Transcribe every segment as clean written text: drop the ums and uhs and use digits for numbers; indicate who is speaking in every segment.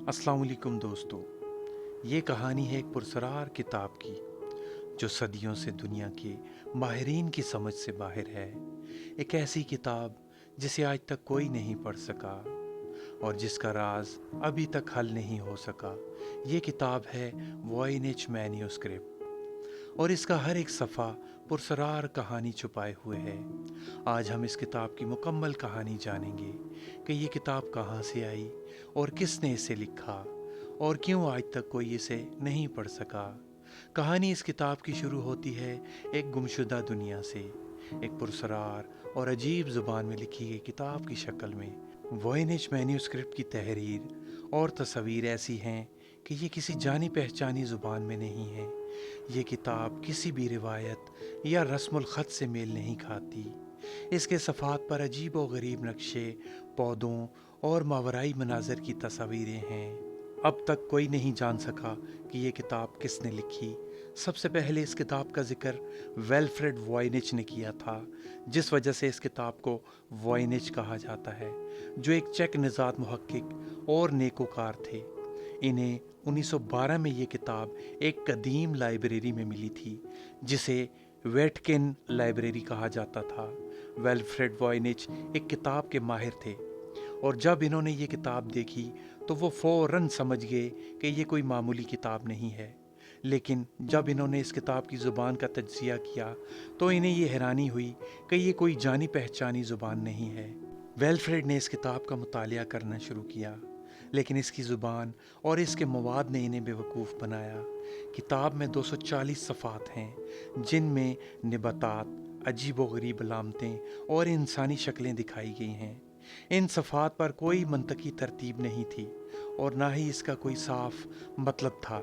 Speaker 1: अस्सलाम वालेकुम दोस्तों। ये कहानी है एक पुरस्कार किताब की जो सदियों से दुनिया के माहिरीन की समझ से बाहर है। एक ऐसी किताब जिसे आज तक कोई नहीं पढ़ सका और जिसका राज अभी तक हल नहीं हो सका। ये किताब है वॉइनेच मैन्यूस्क्रिप्ट और इसका हर एक सफ़ा पुरस्कार कहानी छुपाए हुए है। आज हम इस किताब की मुकम्मल कहानी जानेंगे कि ये किताब कहाँ से आई और किसने इसे लिखा और क्यों आज तक कोई इसे नहीं पढ़ सका। कहानी इस किताब की शुरू होती है एक गुमशुदा दुनिया से, एक पुरस्कार और अजीब ज़ुबान में लिखी गई किताब की शक्ल में। वॉइनेच मैन्यूस्क्रिप्ट की तहरीर और तस्वीर ऐसी हैं कि ये किसी जानी पहचानी ज़ुबान में नहीं है। ये किताब किसी भी रिवायत या रस्मुल ख़त से मेल नहीं खाती। इसके सफ़ात पर अजीब व गरीब नक्शे, पौधों और मावराई मनाज़र की तस्वीरें हैं। अब तक कोई नहीं जान सका कि ये किताब किसने लिखी। सबसे पहले इस किताब का जिक्र वेल्फ्रेड वॉइनिच ने किया था, जिस वजह से इस किताब को वॉइनिच कहा जाता है, जो एक चेक निज़ात मुहक्किक और नेकोकार थे। इन्हें 1912 में ये किताब एक कदीम लाइब्रेरी में मिली थी जिसे वेटकिन लाइब्रेरी कहा जाता था। वेल्फ्रेड वॉइनिच एक किताब के माहिर थे और जब इन्होंने ये किताब देखी तो वो फ़ौरन समझ गए कि ये कोई मामूली किताब नहीं है। लेकिन जब इन्होंने इस किताब की ज़ुबान का तज्ज़िया किया तो इन्हें ये हैरानी हुई कि ये कोई जानी पहचानी ज़ुबान नहीं है। वेल्फ्रेड ने इस किताब का मुतालिया करना शुरू किया, लेकिन इसकी ज़ुबान और इसके मवाद ने इन्हें बेवकूफ़ बनाया। किताब में 240 सफ़ात हैं जिनमें निबातात, अजीब व गरीब अलामतें और इंसानी शक्लें दिखाई गई हैं। इन सफ़ात पर कोई मंतकी तरतीब नहीं थी और ना ही इसका कोई साफ मतलब था।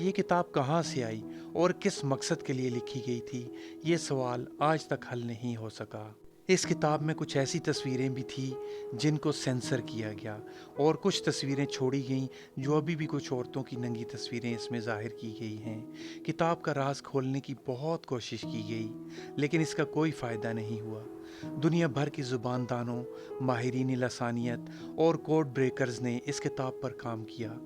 Speaker 1: ये किताब कहाँ से आई और किस मकसद के लिए लिखी गई थी, ये सवाल आज तक हल नहीं हो सका। इस किताब में कुछ ऐसी तस्वीरें भी थी जिनको सेंसर किया गया और कुछ तस्वीरें छोड़ी गईं जो अभी भी कुछ औरतों की नंगी तस्वीरें इसमें ज़ाहिर की गई हैं। किताब का राज खोलने की बहुत कोशिश की गई लेकिन इसका कोई फ़ायदा नहीं हुआ। दुनिया भर की ज़ुबान दानों, माहिरीन लसानियत और कोड ब्रेकर्स ने इस किताब पर काम किया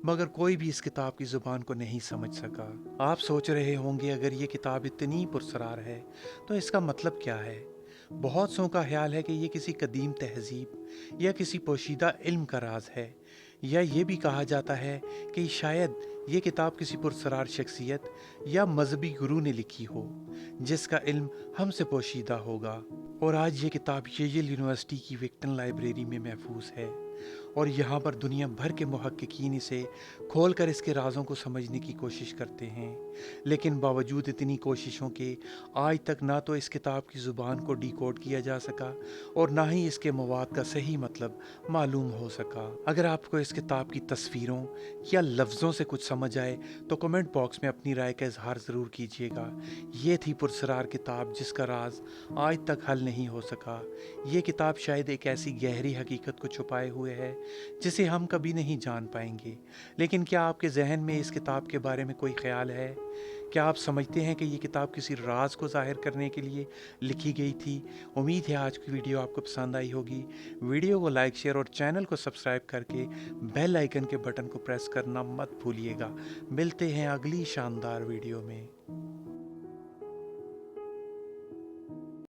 Speaker 1: मगर कोई भी इस किताब की ज़ुबान को नहीं समझ सका। आप सोच रहे होंगे अगर ये किताब इतनी पुरस्कार है तो इसका मतलब क्या है। बहुत सौ का ख्याल है कि ये किसी कदीम तहजीब या किसी पोशीदा इल्म का राज है, या ये भी कहा जाता है कि शायद ये किताब किसी पुरस्कार शख्सियत या मजहबी गुरु ने लिखी हो जिसका इल्म हमसे पोशीदा होगा। और आज ये किताब येल यूनिवर्सिटी की विक्टन लाइब्रेरी में महफूज है और यहाँ पर दुनिया भर के मुहक्किकीन इसे खोलकर इसके राज़ों को समझने की कोशिश करते हैं। लेकिन बावजूद इतनी कोशिशों के आज तक ना तो इस किताब की ज़ुबान को डिकोड किया जा सका और ना ही इसके मवाद का सही मतलब मालूम हो सका। अगर आपको इस किताब की तस्वीरों या लफ्ज़ों से कुछ समझ आए तो कमेंट बॉक्स में अपनी राय का इजहार ज़रूर कीजिएगा। ये थी पुरस्कार किताब जिसका राज आज तक हल नहीं हो सका। ये किताब शायद एक ऐसी गहरी हकीकत को छुपाए हुए है जिसे हम कभी नहीं जान पाएंगे। लेकिन क्या आपके जहन में इस किताब के बारे में कोई ख्याल है? क्या आप समझते हैं कि ये किताब किसी राज को ज़ाहिर करने के लिए लिखी गई थी? उम्मीद है आज की वीडियो आपको पसंद आई होगी। वीडियो को लाइक, शेयर और चैनल को सब्सक्राइब करके बेल आइकन के बटन को प्रेस करना मत भूलिएगा। मिलते हैं अगली शानदार वीडियो में।